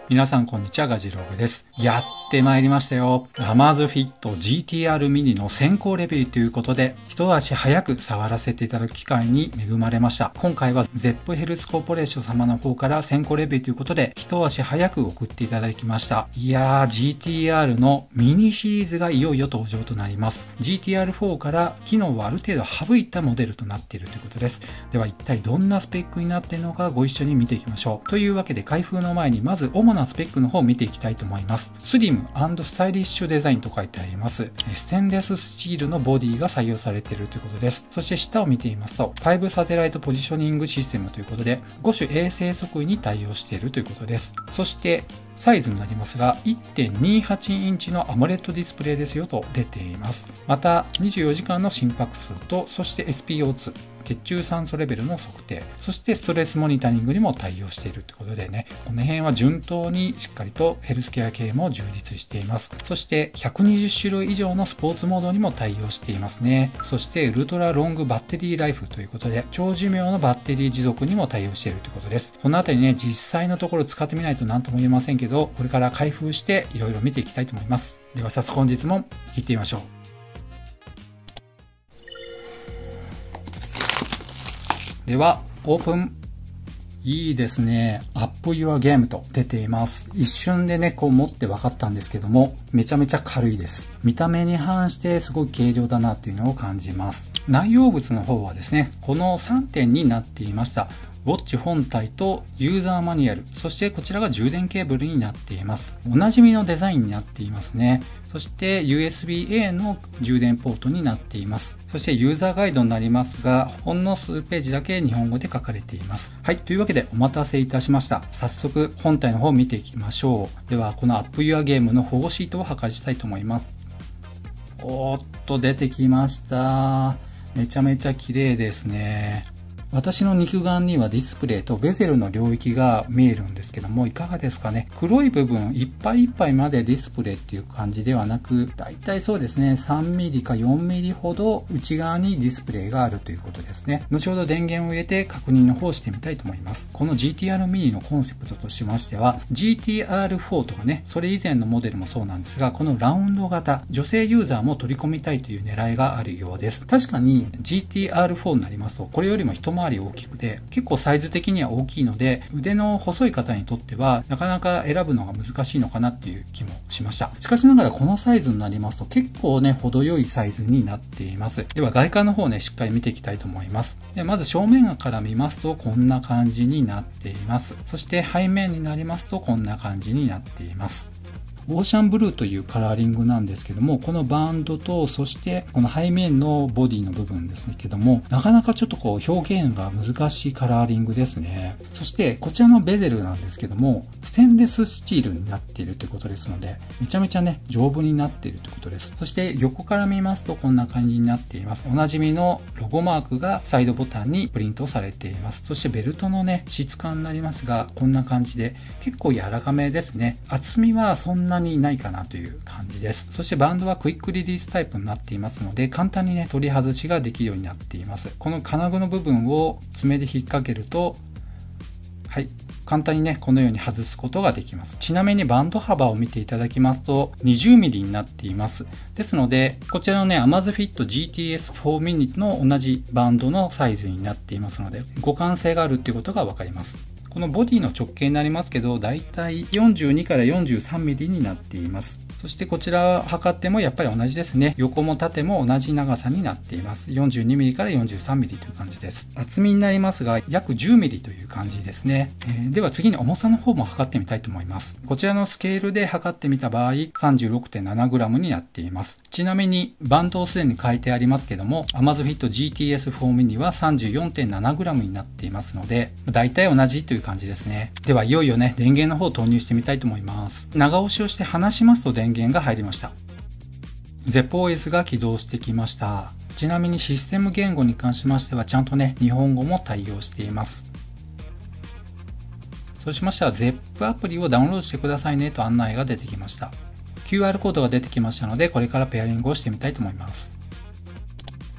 皆さんこんにちは、ガジログです。やってまいりましたよ。Amazfit GTR mini の先行レビューということで、一足早く触らせていただく機会に恵まれました。今回は ZEP ヘルスコーポレーション様の方から先行レビューということで、一足早く送っていただきました。いやー、GTR のミニシリーズがいよいよ登場となります。GTR4 から機能はある程度省いたモデルとなっているということです。では一体どんなスペックになっているのかご一緒に見ていきましょう。というわけで開封の前にまず主なスペックの方を見ていきたいと思います。スリム&スタイリッシュデザインと書いてあります。ステンレススチールのボディが採用されているということです。そして下を見てみますと、5サテライトポジショニングシステムということで、5種衛星測位に対応しているということです。そしてサイズになりますが 1.28 インチの AMOLED ディスプレイですよと出ています。また24時間の心拍数と、そして SpO2血中酸素レベルの測定、そしてストレスモニタリングにも対応しているということでね、この辺は順当にしっかりとヘルスケア系も充実しています。そして120種類以上のスポーツモードにも対応していますね。そしてウルトラロングバッテリーライフということで、長寿命のバッテリー持続にも対応しているということです。このあたりね、実際のところ使ってみないと何とも言えませんけど、これから開封していろいろ見ていきたいと思います。では早速本日も行ってみましょう。ではオープン。いいですね。Up Your Game と出ています。一瞬でね、こう持って分かったんですけども、めちゃめちゃ軽いです。見た目に反してすごい軽量だなっていうのを感じます。内容物の方はですね、この3点になっていました。ウォッチ本体とユーザーマニュアル、そしてこちらが充電ケーブルになっています。おなじみのデザインになっていますね。そして USB-A の充電ポートになっています。そしてユーザーガイドになりますが、ほんの数ページだけ日本語で書かれています。はい、というわけでお待たせいたしました。早速本体の方を見ていきましょう。ではこの Up Your Game の保護シートを剥がしたいと思います。おーっと出てきました。めちゃめちゃ綺麗ですね。私の肉眼にはディスプレイとベゼルの領域が見えるんですけども、いかがですかね。黒い部分いっぱいいっぱいまでディスプレイっていう感じではなく、だいたいそうですね、3mm か 4mm ほど内側にディスプレイがあるということですね。後ほど電源を入れて確認の方をしてみたいと思います。この GTR mini のコンセプトとしましては、GTR4 とかね、それ以前のモデルもそうなんですが、このラウンド型、女性ユーザーも取り込みたいという狙いがあるようです。確かに GTR4 になりますと、これよりも一回り大きくて、結構サイズ的には大きいので、腕の細い方にとってはなかなか選ぶのが難しいのかなっていう気もしました。しかしながらこのサイズになりますと結構ね、程よいサイズになっています。では外観の方ね、しっかり見ていきたいと思います。でまず正面から見ますとこんな感じになっています。そして背面になりますとこんな感じになっています。オーシャンブルーというカラーリングなんですけども、このバンドと、そしてこの背面のボディの部分ですけども、なかなかちょっとこう表現が難しいカラーリングですね。そしてこちらのベゼルなんですけども、ステンレススチールになっているということですので、めちゃめちゃね、丈夫になっているということです。そして横から見ますとこんな感じになっています。おなじみのロゴマークがサイドボタンにプリントされています。そしてベルトのね、質感になりますが、こんな感じで結構柔らかめですね。厚みはそんなにないかなという感じです。そしてバンドはクイックリリースタイプになっていますので、簡単にね、取り外しができるようになっています。この金具の部分を爪で引っ掛けると、はい、簡単にね、このように外すことができます。ちなみにバンド幅を見ていただきますと 20mm になっています。ですので、こちらのね、Amazfit GTS4 mini の同じバンドのサイズになっていますので、互換性があるっていうことがわかります。このボディの直径になりますけど、だいたい42から 43mm になっています。そしてこちら測ってもやっぱり同じですね。横も縦も同じ長さになっています。42mm から 43mm という感じです。厚みになりますが約 10mm という感じですね。では次に重さの方も測ってみたいと思います。こちらのスケールで測ってみた場合 36.7g になっています。ちなみにバンドをすでに書いてありますけども、 Amazfit GTS4 mini は 34.7g になっていますので、だいたい同じという感じですね。ではいよいよね、電源の方を投入してみたいと思います。長押しをして離しますと電源が入りました。 ZEPOS が起動してきました。ちなみにシステム言語に関しましてはちゃんとね、日本語も対応しています。そうしましたら ZEP アプリをダウンロードしてくださいねと案内が出てきました。 QR コードが出てきましたので、これからペアリングをしてみたいと思います。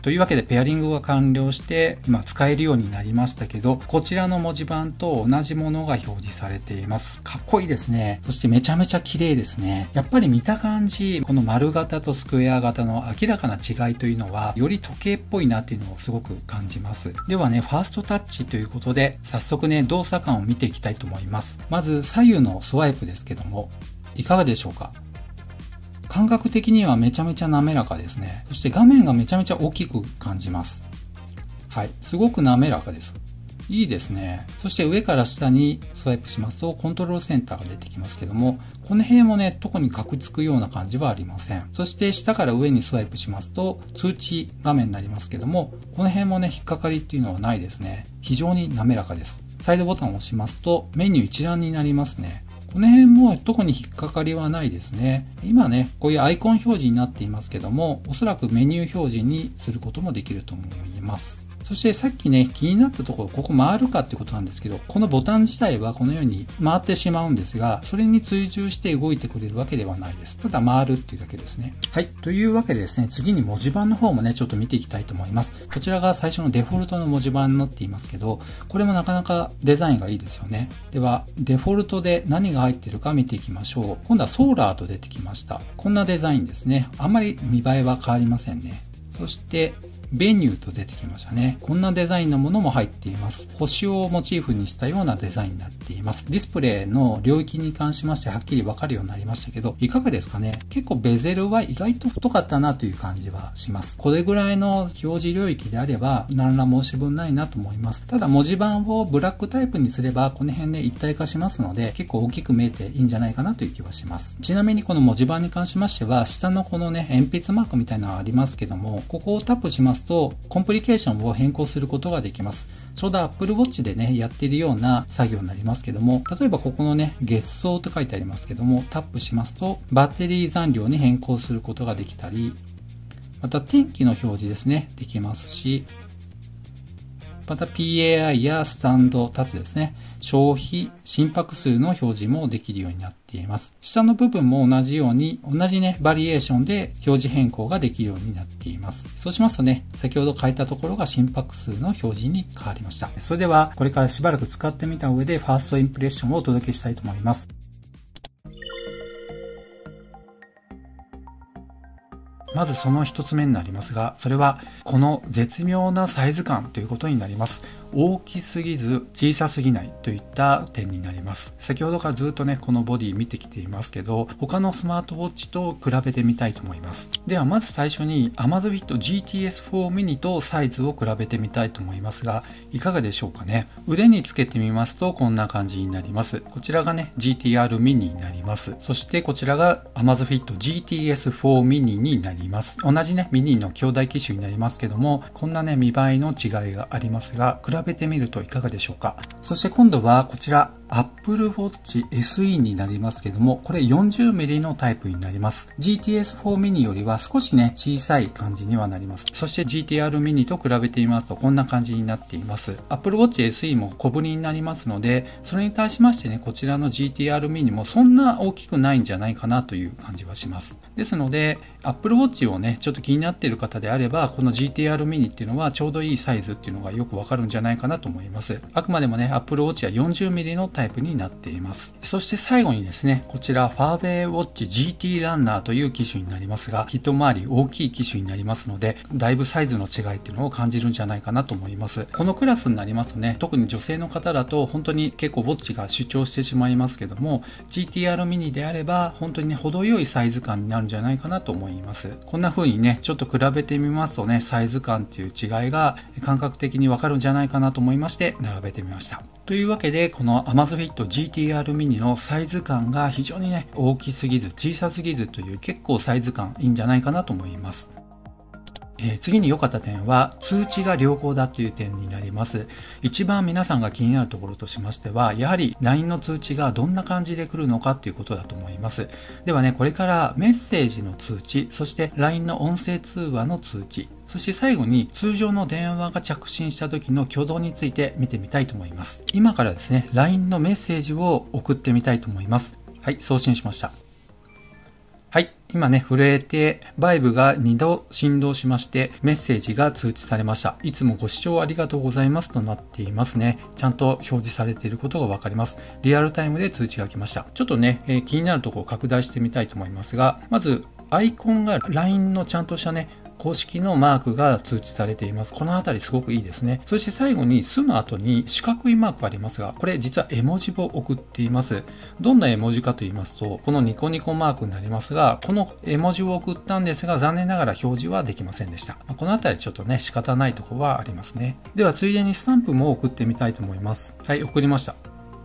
というわけでペアリングが完了して今使えるようになりましたけど、こちらの文字盤と同じものが表示されています。かっこいいですね。そしてめちゃめちゃ綺麗ですね。やっぱり見た感じ、この丸型とスクエア型の明らかな違いというのは、より時計っぽいなっていうのをすごく感じます。ではね、ファーストタッチということで、早速ね、動作感を見ていきたいと思います。まず左右のスワイプですけども、いかがでしょうか？感覚的にはめちゃめちゃ滑らかですね。そして画面がめちゃめちゃ大きく感じます。はい。すごく滑らかです。いいですね。そして上から下にスワイプしますとコントロールセンターが出てきますけども、この辺もね、特にカクつくような感じはありません。そして下から上にスワイプしますと通知画面になりますけども、この辺もね、引っかかりっていうのはないですね。非常に滑らかです。サイドボタンを押しますとメニュー一覧になりますね。この辺も特に引っかかりはないですね。今ね、こういうアイコン表示になっていますけども、おそらくメニュー表示にすることもできると思います。そしてさっきね、気になったところ、ここ回るかってことなんですけど、このボタン自体はこのように回ってしまうんですが、それに追従して動いてくれるわけではないです。ただ回るっていうだけですね。はい。というわけでですね、次に文字盤の方もね、ちょっと見ていきたいと思います。こちらが最初のデフォルトの文字盤になっていますけど、これもなかなかデザインがいいですよね。では、デフォルトで何が入っているか見ていきましょう。今度はソーラーと出てきました。こんなデザインですね。あんまり見栄えは変わりませんね。そして、ベニューと出てきましたね。こんなデザインのものも入っています。星をモチーフにしたようなデザインになっています。ディスプレイの領域に関しましてはっきりわかるようになりましたけど、いかがですかね？結構ベゼルは意外と太かったなという感じはします。これぐらいの表示領域であれば何ら申し分ないなと思います。ただ文字盤をブラックタイプにすればこの辺で一体化しますので結構大きく見えていいんじゃないかなという気はします。ちなみにこの文字盤に関しましては下のこのね、鉛筆マークみたいなのがありますけども、ここをタップしますとコンプリケーションを変更することができます。ちょうど Apple Watch でね、やっているような作業になりますけども、例えばここのね、月相と書いてありますけども、タップしますと、バッテリー残量に変更することができたり、また天気の表示ですね、できますし、また PAI やスタンド、立つですね、消費、心拍数の表示もできるようになっています。下の部分も同じように、同じね、バリエーションで表示変更ができるようになっています。そうしますとね、先ほど書いたところが心拍数の表示に変わりました。それでは、これからしばらく使ってみた上で、ファーストインプレッションをお届けしたいと思います。まずその一つ目になりますが、それはこの絶妙なサイズ感ということになります。大きすぎず小さすぎないといった点になります。先ほどからずっとね、このボディ見てきていますけど、他のスマートウォッチと比べてみたいと思います。ではまず最初に Amazfit GTS4 mini とサイズを比べてみたいと思いますが、いかがでしょうかね。腕につけてみますとこんな感じになります。こちらがね、GTR mini になります。そしてこちらが Amazfit GTS4 mini になります。同じね、ミニの兄弟機種になりますけども、こんなね、見栄えの違いがありますが、比べてみるといかがでしょうか。そして今度はこちら、Apple Watch SE になりますけども、これ 40mm のタイプになります。GTS4 mini よりは少しね、小さい感じにはなります。そして GTR mini と比べてみますと、こんな感じになっています。Apple Watch SE も小ぶりになりますので、それに対しましてね、こちらの GTR mini もそんな大きくないんじゃないかなという感じはします。ですので、Apple Watch をね、ちょっと気になっている方であれば、この GTR mini っていうのはちょうどいいサイズっていうのがよくわかるんじゃないかなと思います。あくまでもね、Apple Watch は 40mm のタイプになっています。そして最後にですね、こちらファーウェイウォッチ GT ランナーという機種になりますが、一回り大きい機種になりますので、だいぶサイズの違いっていうのを感じるんじゃないかなと思います。このクラスになりますとね、特に女性の方だと本当に結構ウォッチが主張してしまいますけども、GTR mini であれば本当にね、程よいサイズ感になるんじゃないかなと思います。こんな風にね、ちょっと比べてみますとね、サイズ感っていう違いが感覚的にわかるんじゃないかなと思いまして並べてみました。というわけで、この Amazfit GTR mini のサイズ感が非常にね、大きすぎず小さすぎずという結構サイズ感いいんじゃないかなと思います。次に良かった点は通知が良好だという点になります。一番皆さんが気になるところとしましては、やはり LINE の通知がどんな感じで来るのかということだと思います。ではね、これからメッセージの通知、そして LINE の音声通話の通知、そして最後に通常の電話が着信した時の挙動について見てみたいと思います。今からですね、LINE のメッセージを送ってみたいと思います。はい、送信しました。はい。今ね、震えて、バイブが2度振動しまして、メッセージが通知されました。いつもご視聴ありがとうございますとなっていますね。ちゃんと表示されていることがわかります。リアルタイムで通知が来ました。ちょっとね、気になるところを拡大してみたいと思いますが、まず、アイコンが LINE のちゃんとしたね、公式のマークが通知されています。このあたりすごくいいですね。そして最後にすの後に四角いマークがありますが、これ実は絵文字を送っています。どんな絵文字かと言いますと、このニコニコマークになりますが、この絵文字を送ったんですが、残念ながら表示はできませんでした。このあたりちょっとね、仕方ないところはありますね。ではついでにスタンプも送ってみたいと思います。はい、送りました。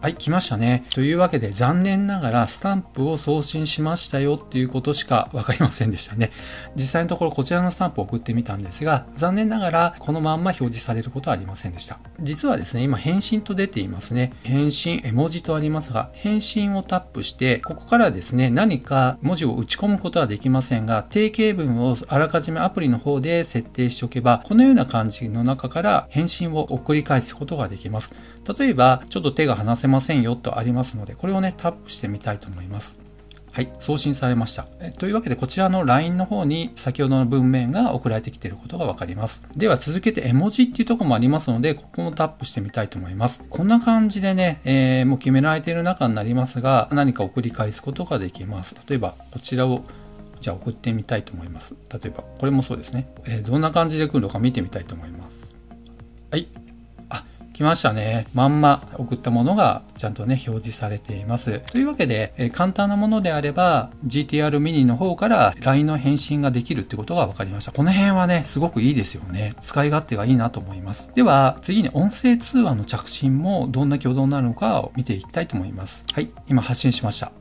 はい、来ましたね。というわけで残念ながらスタンプを送信しましたよっていうことしかわかりませんでしたね。実際のところこちらのスタンプを送ってみたんですが、残念ながらこのまんま表示されることはありませんでした。実はですね、今返信と出ていますね。返信、絵文字とありますが、返信をタップして、ここからですね、何か文字を打ち込むことはできませんが、定型文をあらかじめアプリの方で設定しておけば、このような感じの中から返信を送り返すことができます。例えば、ちょっと手が離せませんよとありますので、これをね、タップしてみたいと思います。はい、送信されました。というわけで、こちらの LINE の方に先ほどの文面が送られてきていることがわかります。では続けて絵文字っていうところもありますので、ここもタップしてみたいと思います。こんな感じでね、もう決められている中になりますが、何か送り返すことができます。例えば、こちらをじゃあ送ってみたいと思います。例えば、これもそうですね。どんな感じで来るのか見てみたいと思います。はい。来ましたね。まんま送ったものがちゃんとね、表示されています。というわけで、簡単なものであれば、GTR mini の方から LINE の返信ができるってことが分かりました。この辺はね、すごくいいですよね。使い勝手がいいなと思います。では、次に音声通話の着信もどんな挙動になるのかを見ていきたいと思います。はい、今発信しました。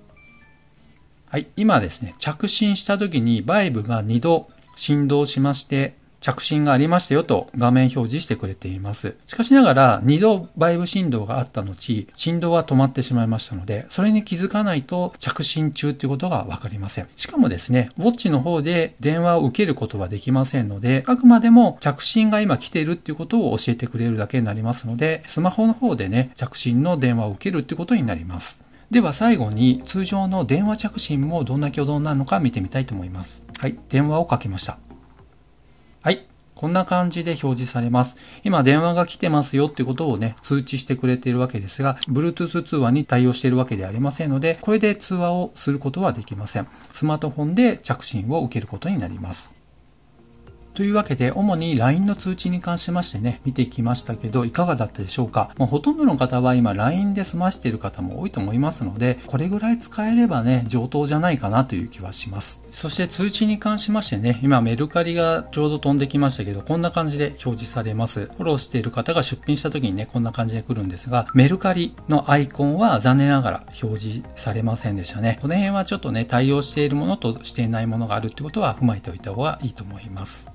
はい、今ですね、着信した時にバイブが2度振動しまして、着信がありましたよと画面表示してくれています。しかしながら2度バイブ振動があった後、振動は止まってしまいましたので、それに気づかないと着信中ということがわかりません。しかもですね、ウォッチの方で電話を受けることはできませんので、あくまでも着信が今来ているっていうことを教えてくれるだけになりますので、スマホの方でね、着信の電話を受けるっていうことになります。では最後に通常の電話着信もどんな挙動になるのか見てみたいと思います。はい、電話をかけました。はい。こんな感じで表示されます。今電話が来てますよっていうことをね、通知してくれているわけですが、Bluetooth 通話に対応しているわけではありませんので、これで通話をすることはできません。スマートフォンで着信を受けることになります。というわけで、主に LINE の通知に関しましてね、見てきましたけど、いかがだったでしょうか。もうほとんどの方は今 LINE で済ましている方も多いと思いますので、これぐらい使えればね、上等じゃないかなという気はします。そして通知に関しましてね、今メルカリがちょうど飛んできましたけど、こんな感じで表示されます。フォローしている方が出品した時にね、こんな感じで来るんですが、メルカリのアイコンは残念ながら表示されませんでしたね。この辺はちょっとね、対応しているものとしていないものがあるってことは踏まえておいた方がいいと思います。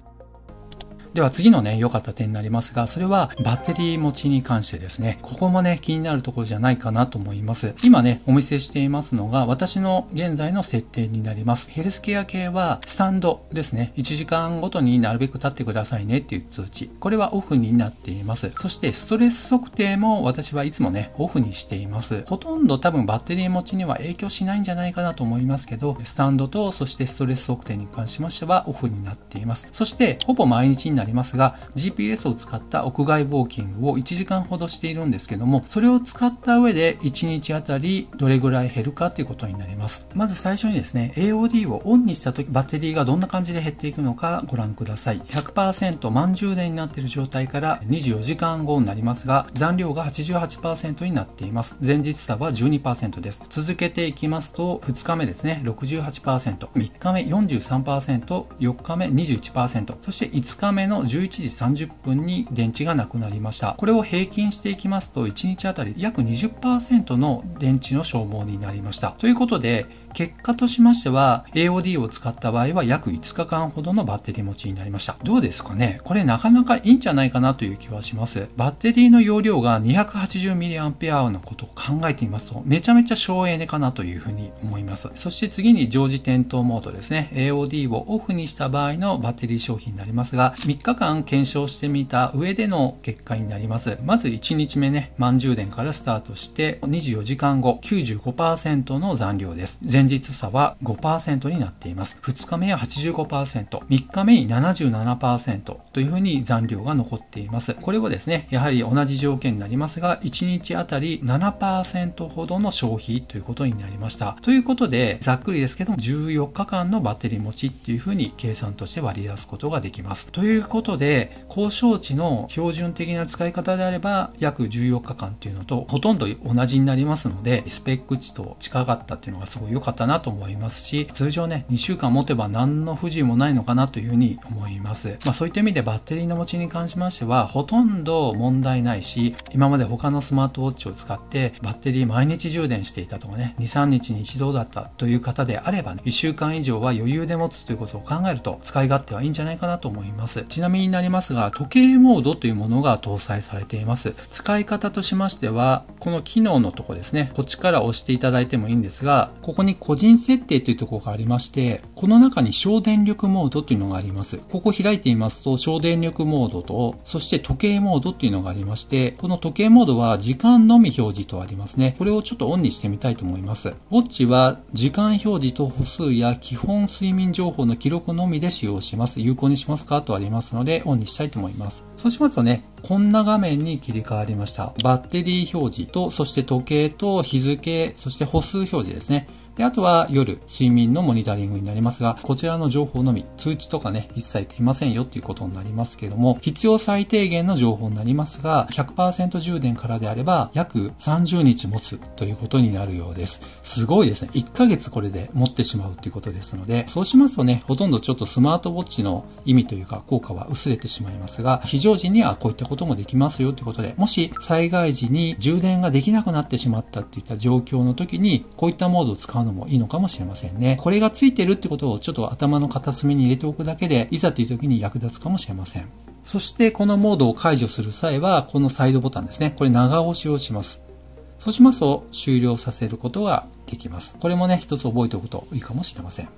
では次のね、良かった点になりますが、それはバッテリー持ちに関してですね。ここもね、気になるところじゃないかなと思います。今ね、お見せしていますのが、私の現在の設定になります。ヘルスケア系は、スタンドですね。1時間ごとになるべく立ってくださいねっていう通知。これはオフになっています。そして、ストレス測定も私はいつもね、オフにしています。ほとんど多分バッテリー持ちには影響しないんじゃないかなと思いますけど、スタンドと、そしてストレス測定に関しましては、オフになっています。そして、ほぼ毎日になりますが、GPS を使った屋外ウォーキングを1時間ほどしているんですけども、それを使った上で1日あたりどれぐらい減るかということになります。まず最初にですね、AOD をオンにしたとき、バッテリーがどんな感じで減っていくのかご覧ください。100% 満充電になっている状態から24時間後になりますが、残量が 88% になっています。前日差は 12% です。続けていきますと、2日目ですね、68%、3日目 43%、4日目 21%、そして5日目の11時30分に電池がなくなりました。これを平均していきますと、1日あたり約 20% の電池の消耗になりました。ということで、結果としましては AOD を使った場合は約5日間ほどのバッテリー持ちになりました。どうですかね、これなかなかいいんじゃないかなという気はします。バッテリーの容量が 280mAh のことを考えてみますと、めちゃめちゃ省エネかなというふうに思います。そして次に常時点灯モードですね。AOD をオフにした場合のバッテリー消費になりますが、3 3日間検証してみた上での結果になります。まず1日目ね、満充電からスタートして24時間後 95% の残量です。前日差は 5% になっています。2日目は 85%、3日目に 77% というふうに残量が残っています。これはですね、やはり同じ条件になりますが、1日あたり 7% ほどの消費ということになりました。ということで、ざっくりですけども、14日間のバッテリー持ちっていうふうに計算として割り出すことができます。ということで、高消値の標準的な使い方であれば、約14日間っていうのとほとんど同じになりますので、スペック値と近かったっていうのがすごい良かったなと思いますし、通常ね、2週間持てば何の不自由もないのかなというふうに思います。そういった意味でバッテリーの持ちに関しましては、ほとんど問題ないし、今まで他のスマートウォッチを使ってバッテリー毎日充電していたとかね、2、3日に一度だったという方であればね、1週間以上は余裕で持つということを考えると使い勝手はいいんじゃないかなと思います。ちなみになりますが、時計モードというものが搭載されています。使い方としましては、この機能のとこですね、こっちから押していただいてもいいんですが、ここに個人設定というところがありまして、この中に省電力モードというのがあります。ここ開いてみますと、省電力モードと、そして時計モードというのがありまして、この時計モードは時間のみ表示とありますね。これをちょっとオンにしてみたいと思います。ウォッチは時間表示と歩数や基本睡眠情報の記録のみで使用します。有効にしますかとありますので、オンにしたいと思います。そうしますとね、こんな画面に切り替わりました。バッテリー表示と、そして時計と日付、そして歩数表示ですね。で、あとは夜、睡眠のモニタリングになりますが、こちらの情報のみ、通知とかね、一切来ませんよっていうことになりますけれども、必要最低限の情報になりますが、100% 充電からであれば、約30日持つということになるようです。すごいですね。1ヶ月これで持ってしまうということですので、そうしますとね、ほとんどちょっとスマートウォッチの意味というか、効果は薄れてしまいますが、非常時にはこういったこともできますよということで、もし災害時に充電ができなくなってしまったっていった状況の時に、こういったモードを使うのもいいのかもしれませんね。これがついてるってことをちょっと頭の片隅に入れておくだけで、いざという時に役立つかもしれません。そしてこのモードを解除する際は、このサイドボタンですね。これ長押しをします。そうしますと終了させることができます。これもね、一つ覚えておくといいかもしれません。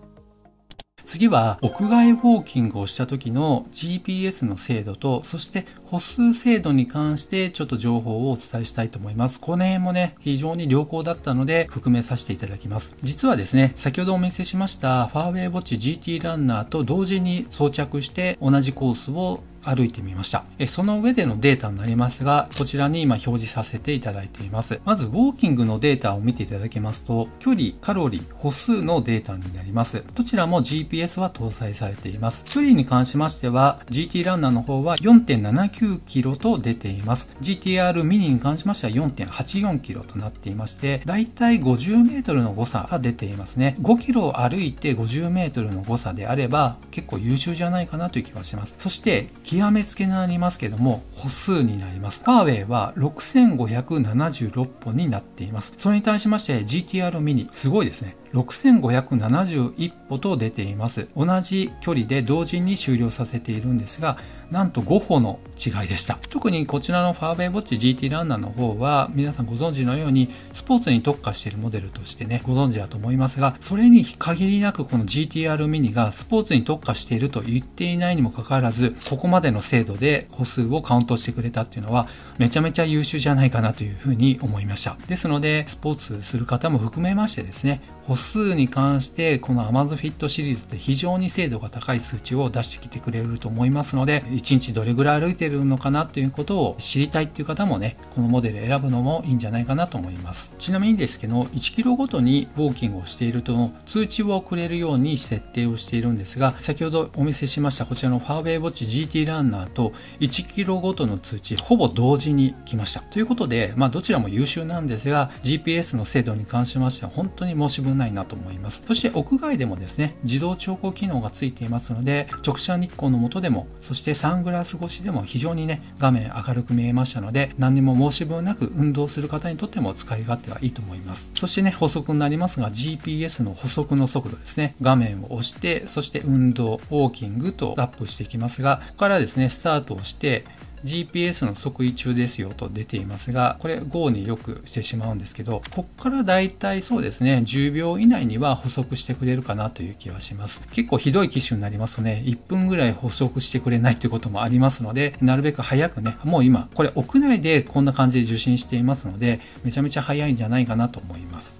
次は、屋外ウォーキングをした時の GPS の精度と、そして歩数精度に関してちょっと情報をお伝えしたいと思います。この辺もね、非常に良好だったので含めさせていただきます。実はですね、先ほどお見せしましたファーウェイウォッチ GT ランナーと同時に装着して同じコースを歩いてみました。その上でのデータになりますが、こちらに今表示させていただいています。まず、ウォーキングのデータを見ていただきますと、距離、カロリー、歩数のデータになります。どちらも GPS は搭載されています。距離に関しましては、GT ランナーの方は 4.79 キロと出ています。GTR ミニに関しましては 4.84 キロとなっていまして、だいたい50メートルの誤差が出ていますね。5キロを歩いて50メートルの誤差であれば、結構優秀じゃないかなという気はします。そして、極めつけになりますけども、歩数になります。ファーウェイは6576歩になっています。それに対しまして GTR ミニ、すごいですね。6571歩と出ています。同じ距離で同時に終了させているんですが、なんと5歩の違いでした。特にこちらのファーウェイウォッチ GT ランナーの方は、皆さんご存知のようにスポーツに特化しているモデルとしてね、ご存知だと思いますが、それに限りなくこの GTR ミニがスポーツに特化していると言っていないにもかかわらず、ここまでの精度で歩数をカウントしてくれたっていうのは、めちゃめちゃ優秀じゃないかなというふうに思いました。ですので、スポーツする方も含めましてですね、歩数に関してこの Amazfit シリーズって非常に精度が高い数値を出してきてくれると思いますので、1日どれぐらい歩いてるのかなということを知りたいっていう方もね、このモデル選ぶのもいいんじゃないかなと思います。ちなみにですけど、1キロごとにウォーキングをしていると通知を送れるように設定をしているんですが、先ほどお見せしましたこちらのファーウェイウォッチ GT ランナーと1キロごとの通知ほぼ同時に来ました。ということで、どちらも優秀なんですが、GPS の精度に関しましては本当に申し分ないなと思います。そして屋外でもですね、自動調光機能がついていますので、直射日光の下でも、そしてサングラス越しでも非常にね、画面明るく見えましたので、何にも申し分なく運動する方にとっても使い勝手はいいと思います。そしてね、補足になりますが、GPS の補足の速度ですね、画面を押して、そして運動、ウォーキングとアップしていきますが、ここからですね、スタートをして、GPS の測位中ですよと出ていますが、これ GO によくしてしまうんですけど、こっからだいたいそうですね、10秒以内には補足してくれるかなという気はします。結構ひどい機種になりますとね、1分ぐらい補足してくれないということもありますので、なるべく早くね、もう今、これ屋内でこんな感じで受信していますので、めちゃめちゃ早いんじゃないかなと思います。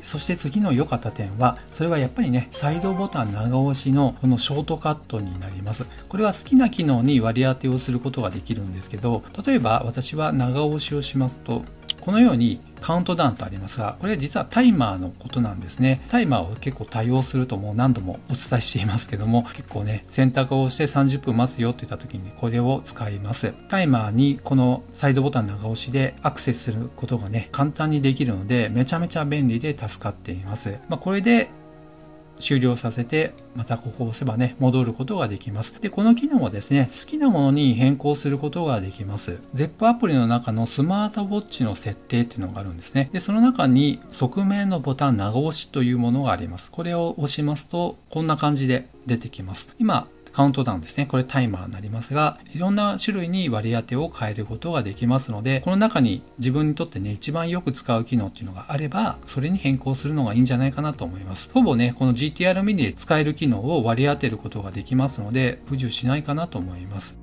そして次の良かった点は、それはやっぱりね、サイドボタン長押しのこのショートカットになります。これは好きな機能に割り当てをすることができるんですけど、例えば私は長押しをしますと、このようにカウントダウンとありますが、これ実はタイマーのことなんですね。タイマーを結構多用するともう何度もお伝えしていますけども、結構ね、選択をして30分待つよって言った時にこれを使います。タイマーにこのサイドボタン長押しでアクセスすることがね、簡単にできるので、めちゃめちゃ便利で助かっています。これで終了させて、またここを押せばね、戻ることができます。で、この機能はですね、好きなものに変更することができます。ZEP アプリの中のスマートウォッチの設定っていうのがあるんですね。で、その中に側面のボタン長押しというものがあります。これを押しますと、こんな感じで出てきます。今、カウントダウンですね。これタイマーになりますが、いろんな種類に割り当てを変えることができますので、この中に自分にとってね、一番よく使う機能っていうのがあれば、それに変更するのがいいんじゃないかなと思います。ほぼね、この GTR mini で使える機能を割り当てることができますので、不自由しないかなと思います。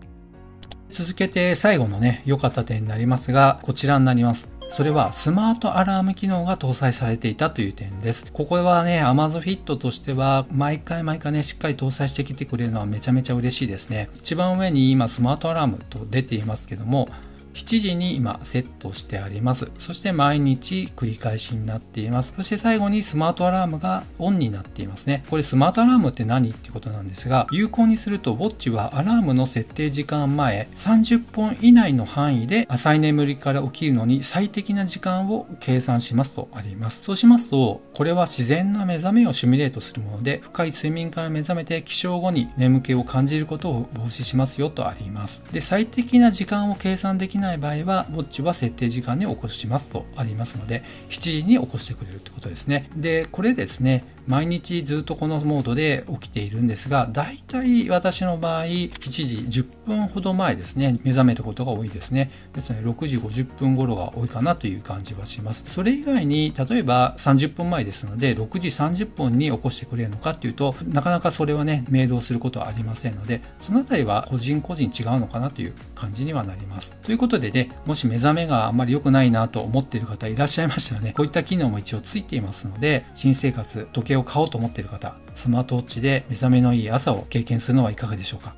続けて最後のね、良かった点になりますが、こちらになります。それはスマートアラーム機能が搭載されていたという点です。ここはね、Amazfit としては毎回ね、しっかり搭載してきてくれるのはめちゃめちゃ嬉しいですね。一番上に今スマートアラームと出ていますけども、7時に今セットしてあります。そして毎日繰り返しになっています。そして最後にスマートアラームがオンになっていますね。これスマートアラームって何っていうことなんですが、有効にするとウォッチはアラームの設定時間前30分以内の範囲で浅い眠りから起きるのに最適な時間を計算しますとあります。そうしますと、これは自然な目覚めをシミュレートするもので、深い睡眠から目覚めて起床後に眠気を感じることを防止しますよとあります。で、最適な時間を計算できない場合は、ウォッチは設定時間に起こしますとありますので、7時に起こしてくれるってことですね。で、これですね、毎日ずっとこのモードで起きているんですが、だいたい私の場合、7時10分ほど前ですね、目覚めることが多いですね。ですので、6時50分頃が多いかなという感じはします。それ以外に、例えば30分前ですので、6時30分に起こしてくれるのかっていうと、なかなかそれはね、明導することはありませんので、そのあたりは個人個人違うのかなという感じにはなります。ということでね、もし目覚めがあんまり良くないなと思っている方いらっしゃいましたらね、こういった機能も一応ついていますので、新生活、時計を買おうと思っている方、スマートウォッチで目覚めのいい朝を経験するのはいかがでしょうか。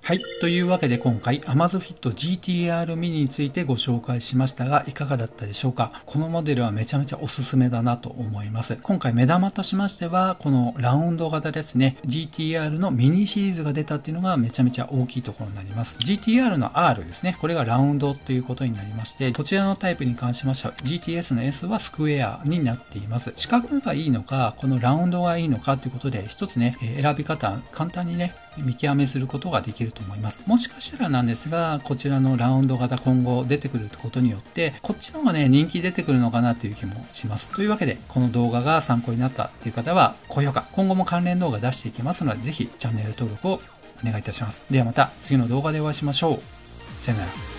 はい。というわけで今回 Amazfit GTR mini についてご紹介しましたが、いかがだったでしょうか。このモデルはめちゃめちゃおすすめだなと思います。今回目玉としましては、このラウンド型ですね。GTR のミニシリーズが出たっていうのがめちゃめちゃ大きいところになります。GTR の R ですね。これがラウンドということになりまして、こちらのタイプに関しましては GTS の S はスクエアになっています。四角がいいのか、このラウンドがいいのかということで、一つね、選び方、簡単にね、見極めすることができると思います。もしかしたらなんですが、こちらのラウンド型今後出てくることによって、こっちの方がね、人気出てくるのかなという気もします。というわけで、この動画が参考になったという方は、高評価、今後も関連動画出していきますので、ぜひチャンネル登録をお願いいたします。ではまた次の動画でお会いしましょう。さよなら。